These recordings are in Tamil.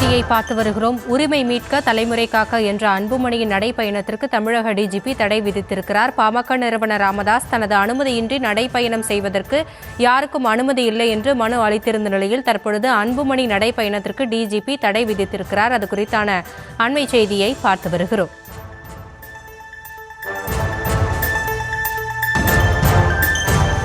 செய்தியை பார்த்து வருகிறோம். உரிமை மீட்க தலைமுறை காக்க என்ற அன்புமணியின் நடைப்பயணத்திற்கு தமிழக டிஜிபி தடை விதித்திருக்கிறார். பாமக நிறுவனர் ராமதாஸ் தனது அனுமதியின்றி நடைப்பயணம் செய்வதற்கு யாருக்கும் அனுமதி இல்லை என்று மனு அளித்திருந்த நிலையில் தற்பொழுது அன்புமணி நடைப்பயணத்திற்கு டிஜிபி தடை விதித்திருக்கிறார். அது குறித்தான அண்மை செய்தியை பார்த்து வருகிறோம்.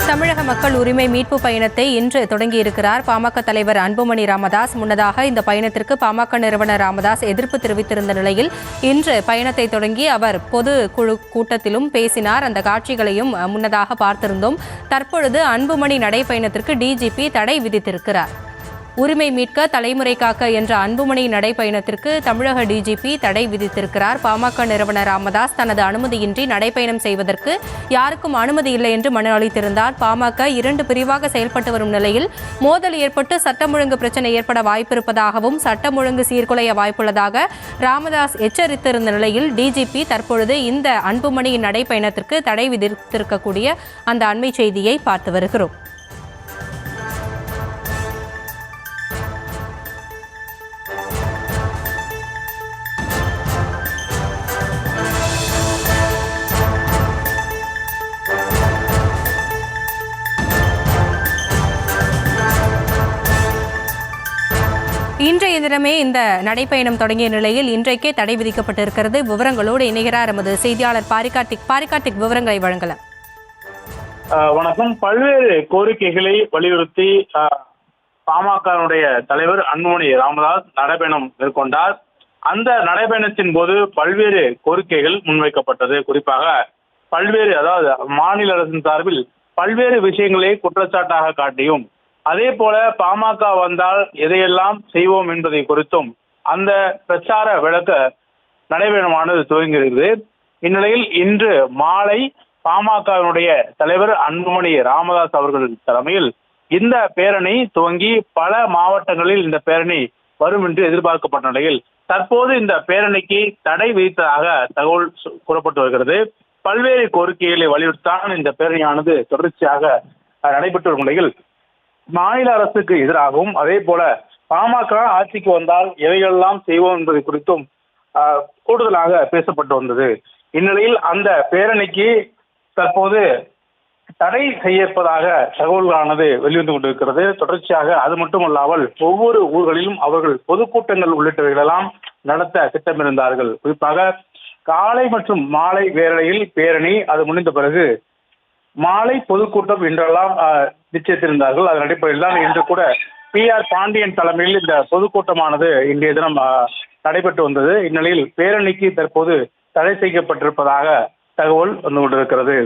தமிழக மக்கள் உரிமை மீட்பு பயணத்தை இன்று தொடங்கியிருக்கிறார் பாமக தலைவர் அன்புமணி ராமதாஸ். முன்னதாக இந்த பயணத்திற்கு பாமக நிறுவனர் ராமதாஸ் எதிர்ப்பு தெரிவித்திருந்த நிலையில் இன்று பயணத்தை தொடங்கி அவர் பொது குழு கூட்டத்திலும் பேசினார். அந்த காட்சிகளையும் முன்னதாக பார்த்திருந்தோம். தற்பொழுது அன்புமணி நடைப்பயணத்திற்கு டிஜிபி தடை விதித்திருக்கிறார். உரிமை மீட்க தலைமுறை காக்க என்ற அன்புமணி நடைப்பயணத்திற்கு தமிழக டிஜிபி தடை விதித்திருக்கிறார். பாமக நிறுவனர் ராமதாஸ் தனது அனுமதியின்றி நடைப்பயணம் செய்வதற்கு யாருக்கும் அனுமதி இல்லை என்று மனு அளித்திருந்தார். பாமக 2 பிரிவாக செயல்பட்டு வரும் நிலையில் மோதல் ஏற்பட்டு சட்டம் ஒழுங்கு பிரச்சினை ஏற்பட வாய்ப்பிருப்பதாகவும் சட்டம் ஒழுங்கு சீர்குலைய வாய்ப்புள்ளதாக ராமதாஸ் எச்சரித்திருந்த நிலையில் டிஜிபி தற்பொழுது இந்த அன்புமணியின் நடைப்பயணத்திற்கு தடை விதித்திருக்கக்கூடிய அந்த அண்மை செய்தியை பார்த்து வருகிறோம். இன்றைய தினமே இந்த நடைப்பயணம் தொடங்கிய நிலையில் இன்றைக்கே தடை விதிக்கப்பட்டிருக்கிறது. விவரங்களோடு இணைகிறார் எமது செய்தியாளர் பாரிகார்த்திக். விவரங்களை வழங்கலாம். வணக்கம். பல்வேறு கோரிக்கைகளை வலியுறுத்தி பாமகனுடைய தலைவர் அன்புமணி ராமதாஸ் நடைபயணம் மேற்கொண்டார். அந்த நடைபயணத்தின் போது பல்வேறு கோரிக்கைகள் முன்வைக்கப்பட்டது. குறிப்பாக அதாவது மாநில அரசின் சார்பில் பல்வேறு விஷயங்களை குற்றச்சாட்டாக காட்டியும் அதே போல பாமக வந்தால் எதையெல்லாம் செய்வோம் என்பதை குறித்தும் அந்த பிரச்சார விளக்க நடைபயணமானது துவங்கியிருக்கிறது. இந்நிலையில் இன்று மாலை பாமகவினுடைய தலைவர் அன்புமணி ராமதாஸ் அவர்கள் தலைமையில் இந்த பேரணி துவங்கி பல மாவட்டங்களில் இந்த பேரணி வரும் என்று எதிர்பார்க்கப்பட்ட நிலையில் தற்போது இந்த பேரணிக்கு தடை விதித்ததாக தகவல் கூறப்பட்டு வருகிறது. பல்வேறு கோரிக்கைகளை வலியுறுத்தான் இந்த பேரணியானது தொடர்ச்சியாக நடைபெற்று வரும் நிலையில் மாநில அரசுக்கு எதிராகவும் அதே போல பாமக ஆட்சிக்கு வந்தால் எவையெல்லாம் செய்வோம் என்பதை குறித்தும் கூடுதலாக பேசப்பட்டு வந்தது. இந்நிலையில் அந்த பேரணிக்கு தற்போது தடை செய்யப்பதாக தகவல்களானது வெளிவந்து கொண்டிருக்கிறது. தொடர்ச்சியாக அது மட்டுமல்லாமல் ஒவ்வொரு ஊர்களிலும் அவர்கள் பொதுக்கூட்டங்கள் உள்ளிட்டவைகளெல்லாம் நடத்த திட்டமிருந்தார்கள். குறிப்பாக காலை மற்றும் மாலை வேளையில் பேரணி, அது முடிந்த பிறகு மாலை பொதுக்கூட்டம் என்றெல்லாம் நிச்சயித்திருந்தார்கள். அதன் அடிப்படையில் தான் இன்று கூட PR பாண்டியன் தலைமையில் இந்த பொதுக்கூட்டமானது இன்றைய தினம் நடைபெற்று வந்தது. இந்நிலையில் பேரணிக்கு தற்போது தடை செய்யப்பட்டிருப்பதாக தகவல் வந்து கொண்டிருக்கிறது.